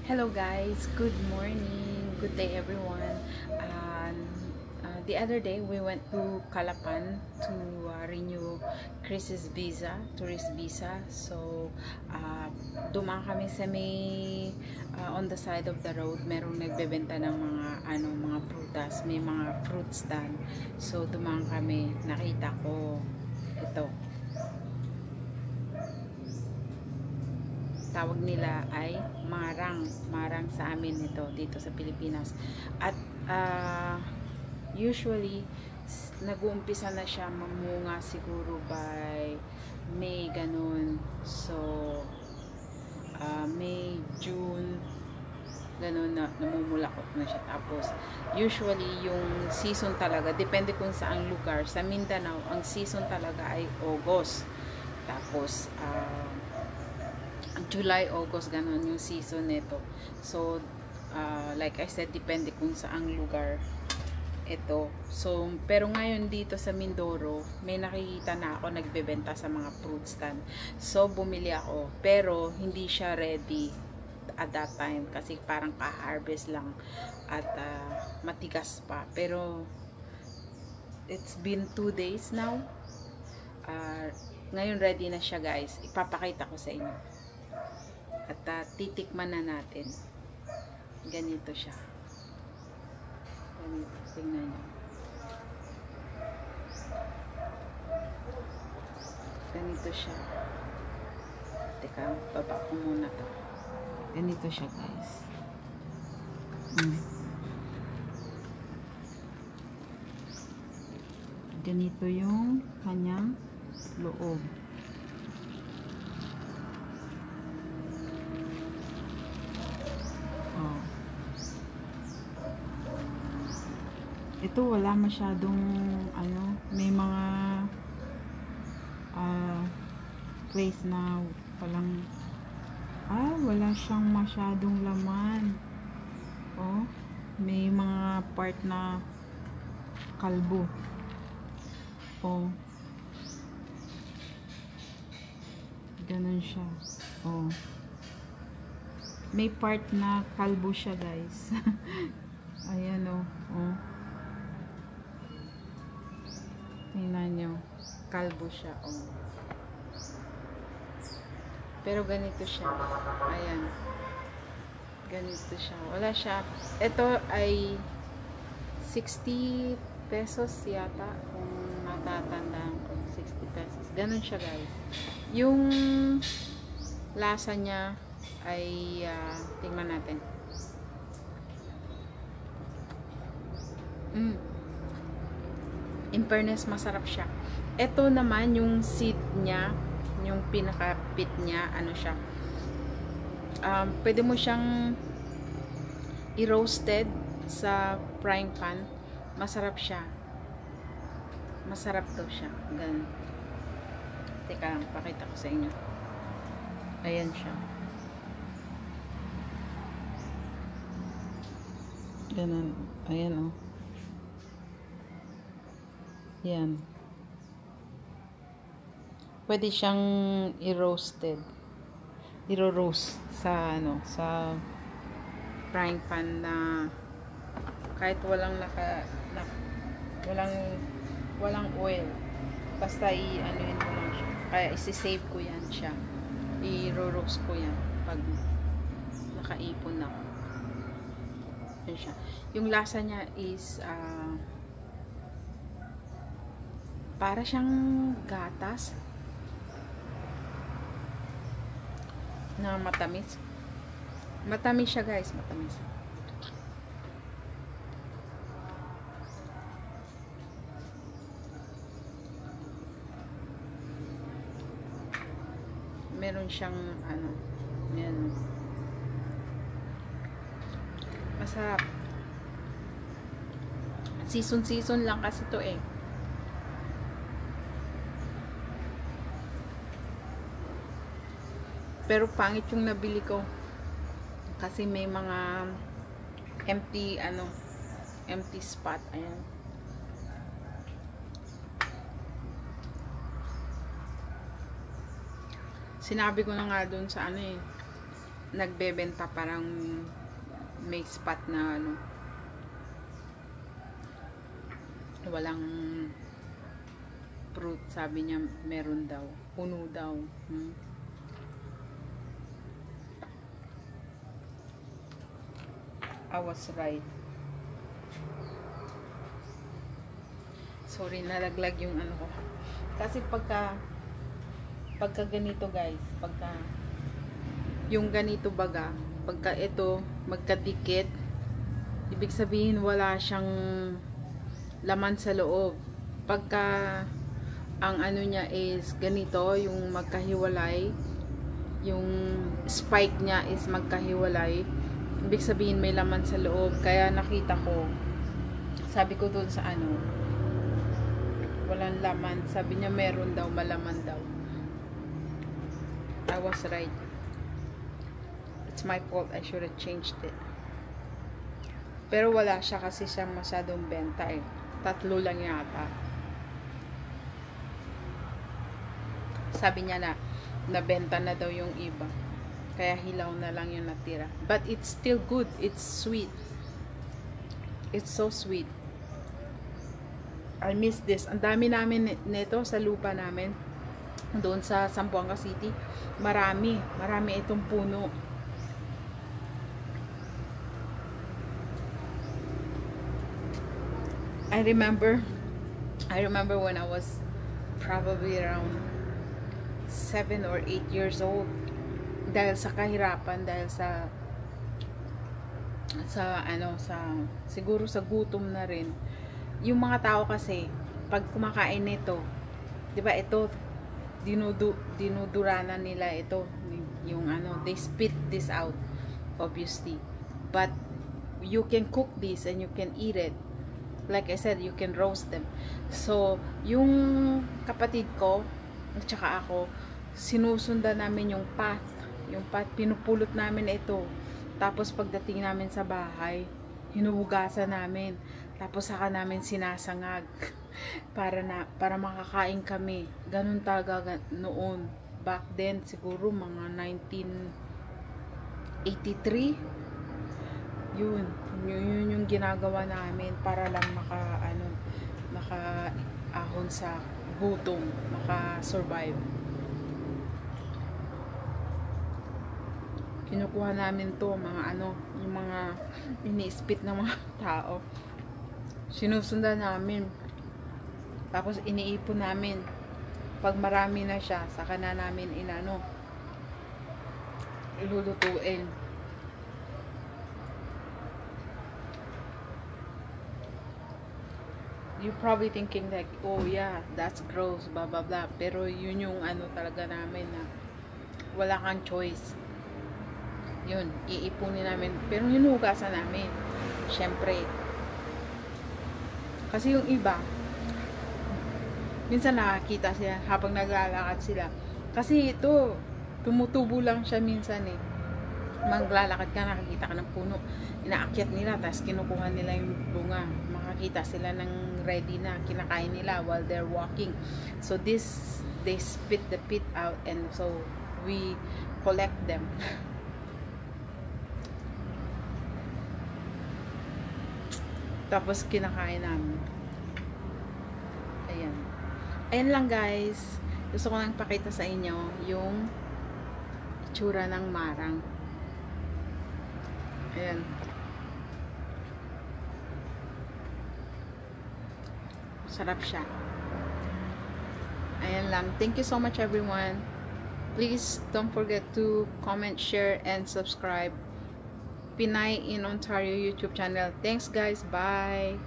Hello guys, good morning, good day everyone. The other day we went to Calapan to renew Chris's visa, tourist visa. So dumaan kami sa may on the side of the road, merong nagbebenta ng mga prutas, may mga fruit stand. So dumaan kami, nakita ko ito. Tawag nila ay marang sa amin ito dito sa Pilipinas. At usually nag-uumpisa na siya mamunga siguro by May, ganun. So May, June, ganun na namumulakot na siya. Tapos usually yung season talaga, depende kung saang lugar. Sa Mindanao ang season talaga ay August. Tapos July, August, ganun yung season nito. So, like I said, depende kung saang lugar ito. So, pero ngayon dito sa Mindoro, may nakikita na ako nagbebenta sa mga fruit stand. So, bumili ako. Pero, hindi siya ready at that time. Kasi parang ka-harvest lang. At matigas pa. Pero, it's been 2 days now. Ngayon ready na siya guys. Ipapakita ko sa inyo. At titikman na natin. Ganito siya. Ganito. Tingnan nyo. Ganito siya. Teka, baba ko muna to. Ganito siya guys. Ganito yung kanyang loob. Ito wala masyadong may mga place na wala siyang masyadong laman. May mga part na kalbo. Ganun siya. May part na kalbo siya guys. Ayan tingnan nyo, kalbo siya. Pero ganito siya. Ayan, ganito siya. Wala siya. Ito ay 60 pesos yata, kung natatandaan ko. 60 pesos. Ganun siya guys. Yung lasa niya ay tingnan natin. In fairness, masarap siya. Ito naman, yung seed niya, yung pinaka-pit niya, siya. Pwede mo siyang i-roasted sa frying pan. Masarap siya. Masarap daw siya. Ganun. Teka lang, pakita ko sa inyo. Ayan siya. Ganun. Ayan Yan. Pwede siyang i-roasted. I-roast sa sa frying pan na kahit walang walang oil. Basta i-anuhin mo lang siya. Kaya isi-save ko yan siya. I-roast ko yan pag nakaipon na. Yan siya. Yung lasa niya is para siyang gatas na matamis. Matamis siya guys, matamis. Meron siyang yan. Masarap. Season lang kasi to Pero pangit yung nabili ko. Kasi may mga empty spot. Ayan. Sinabi ko na nga doon sa nagbebenta parang may spot na ano, walang fruit, sabi niya meron daw, puno daw. I was right. Sorry, nalaglag yung ano ko. Kasi pagka ganito guys, pagka yung ganito baga, pagka ito magkadikit, ibig sabihin wala siyang laman sa loob. Pagka ang ano niya is ganito, yung magkahiwalay, yung spike niya is magkahiwalay, ibig sabihin may laman sa loob. Kaya nakita ko, sabi ko dun sa ano, walang laman, sabi niya meron daw, malaman daw. I was right. It's my fault, I should have changed it. Pero wala siya kasi siyang masyadong benta eh. 3 lang yata. Sabi niya na nabenta na daw yung iba. Kaya hilaw na lang yung natira. But it's still good. It's sweet. It's so sweet. I miss this. Ang dami namin nito sa lupa namin. Doon sa Zamboanga City. Marami itong puno. I remember when I was probably around 7 or 8 years old, dahil sa kahirapan, dahil sa siguro sa gutom na rin. Yung mga tao kasi pag kumakain nito, 'di ba, ito dinuduranan nila ito, yung ano, they spit this out obviously, but you can cook this and you can eat it. Like I said, you can roast them. So, yung kapatid ko at saka ako, sinusundan namin yung path. Yung path, pinupulot namin ito. Tapos pagdating namin sa bahay, hinuhugasan namin. Tapos saka namin sinasangag para makakain kami. Ganun talaga noon. Back then, siguro mga 1983. Yun yung ginagawa namin para lang makaahon sa gutom, maka-survive. Kinukuha namin to, mga ano, yung mga ini-spit ng mga tao. Sinusundan namin. Tapos iniipon namin. Pag marami na siya, saka na namin ilulutuin. You're probably thinking like, oh yeah, that's gross, blah blah blah. Pero yun yung ano talaga namin na wala kang choice. Yun, iipunin namin. Pero hinugasan namin. Syempre. Kasi yung iba, minsan nakakita sila habang naglalakad sila. Kasi ito, tumutubo lang siya minsan eh. Maglalakad ka, nakakita ka ng puno, inaakyat nila, tapos kinukuha nila yung bunga. Makakita sila ng ready na, kinakain nila while they're walking. So this, they spit the pit out, and so we collect them. Tapos kinakain namin. Ayan. Ayan lang guys. Gusto ko lang pakita sa inyo yung itsura ng marang. Ayan. Sarap siya. Ayan lang. Thank you so much everyone. Please don't forget to comment, share, and subscribe. Pinay in Ontario YouTube channel. Thanks guys. Bye.